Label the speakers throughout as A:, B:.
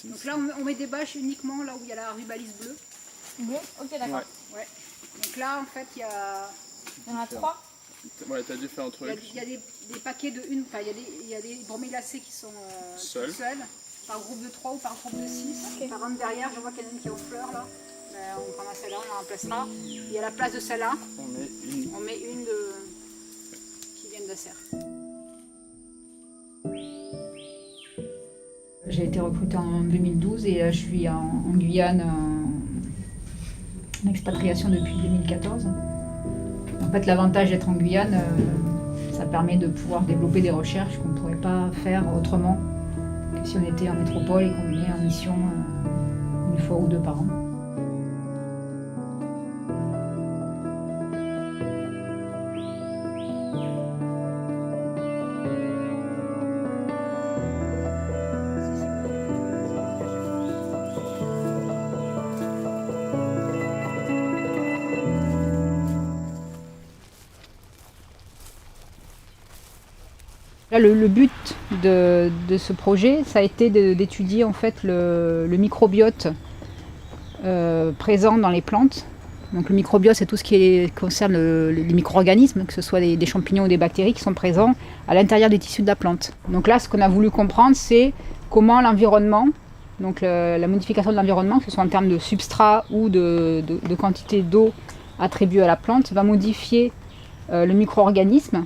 A: c'est
B: Donc là, on met des bâches uniquement là où il y a la rubalise bleue.
C: Bleu. Ok, d'accord.
B: Ouais. Donc là, en fait, il y
C: en a 3.
A: Ouais, t'as dû faire un truc.
B: Il y a des paquets de une, enfin, il y a des broméliacées qui sont seuls, par groupe de 3 ou par groupe de 6. Okay. Par exemple, derrière, je vois qu'il y en a une qui est aux fleurs là. Ben, on prendra celle-là, on la remplacera. Et à la place de celle-là, on met une qui vient de serre. J'ai été recrutée en 2012 et là, je suis en Guyane en expatriation depuis 2014. En fait, l'avantage d'être en Guyane, ça permet de pouvoir développer des recherches qu'on ne pourrait pas faire autrement que si on était en métropole et qu'on venait en mission une fois ou deux par an. Là, le but de ce projet, ça a été d'étudier en fait le microbiote présent dans les plantes. Donc le microbiote, c'est tout ce qui concerne les micro-organismes, que ce soit des champignons ou des bactéries qui sont présents à l'intérieur des tissus de la plante. Donc là, ce qu'on a voulu comprendre, c'est comment l'environnement, donc la modification de l'environnement, que ce soit en termes de substrat ou de quantité d'eau attribuée à la plante, va modifier le micro-organisme,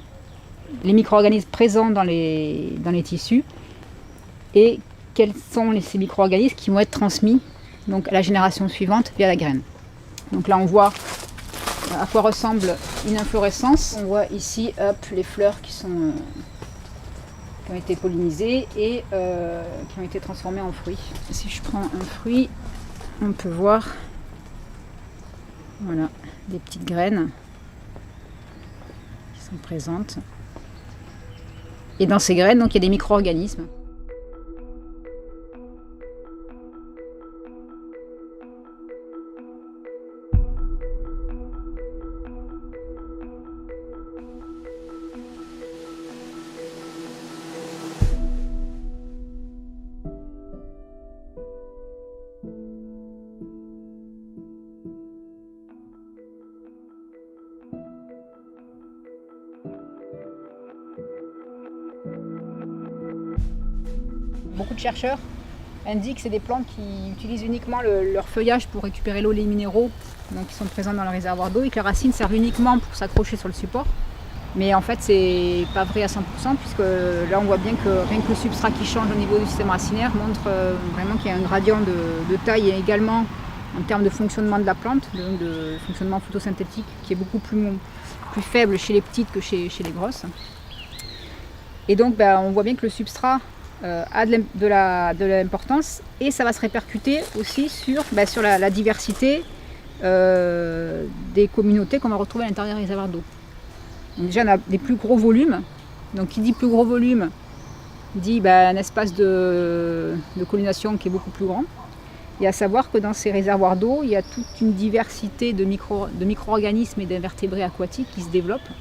B: les micro-organismes présents dans les tissus et quels sont ces micro-organismes qui vont être transmis donc, à la génération suivante via la graine. Donc là on voit à quoi ressemble une inflorescence. On voit ici les fleurs qui ont été pollinisées et qui ont été transformées en fruits. Si je prends un fruit, on peut voir voilà, des petites graines qui sont présentes. Et dans ces graines, donc, il y a des micro-organismes. Beaucoup de chercheurs indiquent que c'est des plantes qui utilisent uniquement leur feuillage pour récupérer l'eau et les minéraux donc qui sont présents dans le réservoir d'eau et que leurs racines servent uniquement pour s'accrocher sur le support. Mais en fait, c'est pas vrai à 100% puisque là, on voit bien que rien que le substrat qui change au niveau du système racinaire montre vraiment qu'il y a un gradient de taille et également en termes de fonctionnement de la plante, de fonctionnement photosynthétique qui est beaucoup plus faible chez les petites que chez les grosses. Et donc, on voit bien que le substrat a de l'importance et ça va se répercuter aussi sur la diversité des communautés qu'on va retrouver à l'intérieur des réservoirs d'eau. Déjà on a des plus gros volumes, donc qui dit plus gros volume dit un espace de colonisation qui est beaucoup plus grand. Et à savoir que dans ces réservoirs d'eau, il y a toute une diversité de micro-organismes et d'invertébrés aquatiques qui se développent.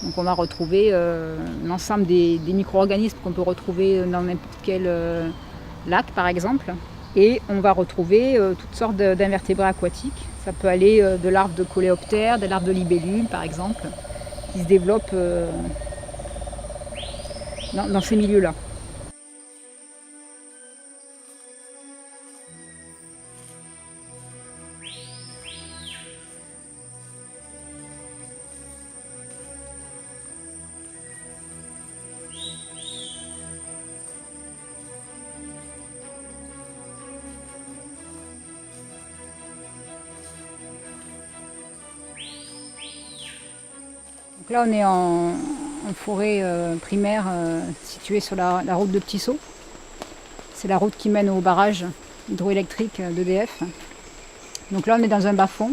B: Donc on va retrouver l'ensemble des micro-organismes qu'on peut retrouver dans n'importe quel lac par exemple. Et on va retrouver toutes sortes d'invertébrés aquatiques. Ça peut aller de larves de coléoptères, de larves de libellules par exemple, qui se développent dans ces milieux-là. Donc là, on est en forêt primaire située sur la route de Petit-Saut. C'est la route qui mène au barrage hydroélectrique d'EDF. Donc là, on est dans un bas-fond.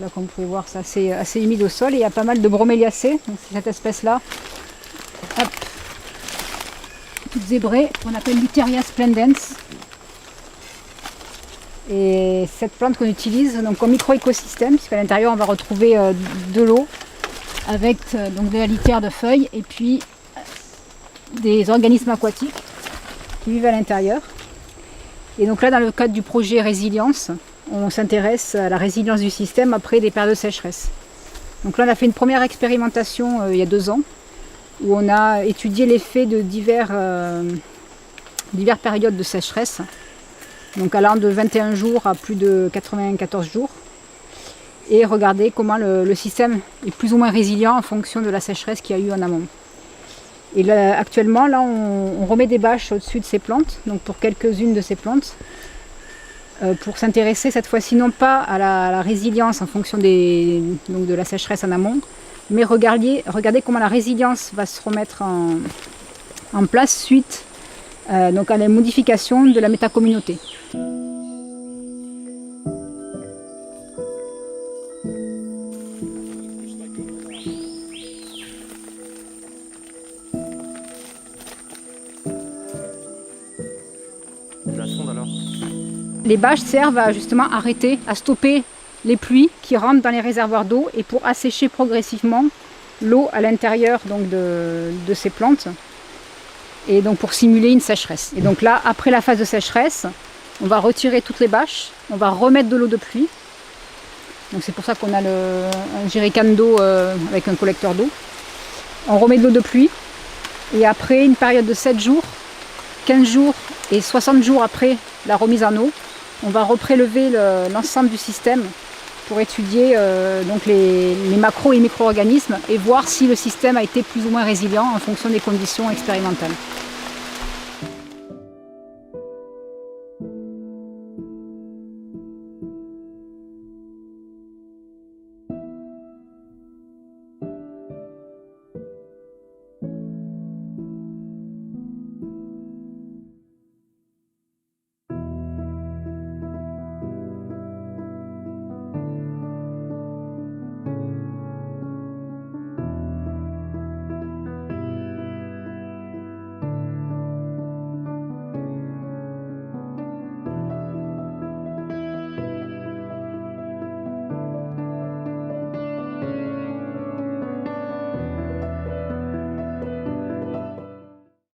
B: Là, comme vous pouvez voir, c'est assez humide au sol et il y a pas mal de broméliacées. Donc c'est cette espèce-là, toute zébrée, qu'on appelle Luteria splendens. Et cette plante qu'on utilise donc, en micro-écosystème, puisqu'à l'intérieur, on va retrouver de l'eau, avec donc de la litière de feuilles et puis des organismes aquatiques qui vivent à l'intérieur. Et donc là, dans le cadre du projet Résilience, on s'intéresse à la résilience du système après des périodes de sécheresse. Donc là, on a fait une première expérimentation il y a 2 ans, où on a étudié l'effet de diverses périodes de sécheresse, donc allant de 21 jours à plus de 94 jours, et regarder comment le système est plus ou moins résilient en fonction de la sécheresse qu'il y a eu en amont. Et là, actuellement, là, on remet des bâches au-dessus de ces plantes, donc pour quelques-unes de ces plantes, pour s'intéresser cette fois-ci non pas à la résilience en fonction de la sécheresse en amont, mais regarder comment la résilience va se remettre en place suite donc à la modification de la métacommunauté.
D: La sonde alors?
B: Les bâches servent à justement arrêter, à stopper les pluies qui rentrent dans les réservoirs d'eau et pour assécher progressivement l'eau à l'intérieur donc de ces plantes et donc pour simuler une sécheresse. Et donc là, après la phase de sécheresse, on va retirer toutes les bâches, on va remettre de l'eau de pluie. Donc c'est pour ça qu'on a un jerrycan d'eau avec un collecteur d'eau. On remet de l'eau de pluie et après une période de 7 jours, 15 jours et 60 jours après la remise en eau, on va reprélever l'ensemble du système pour étudier donc les macros et les micro-organismes et voir si le système a été plus ou moins résilient en fonction des conditions expérimentales.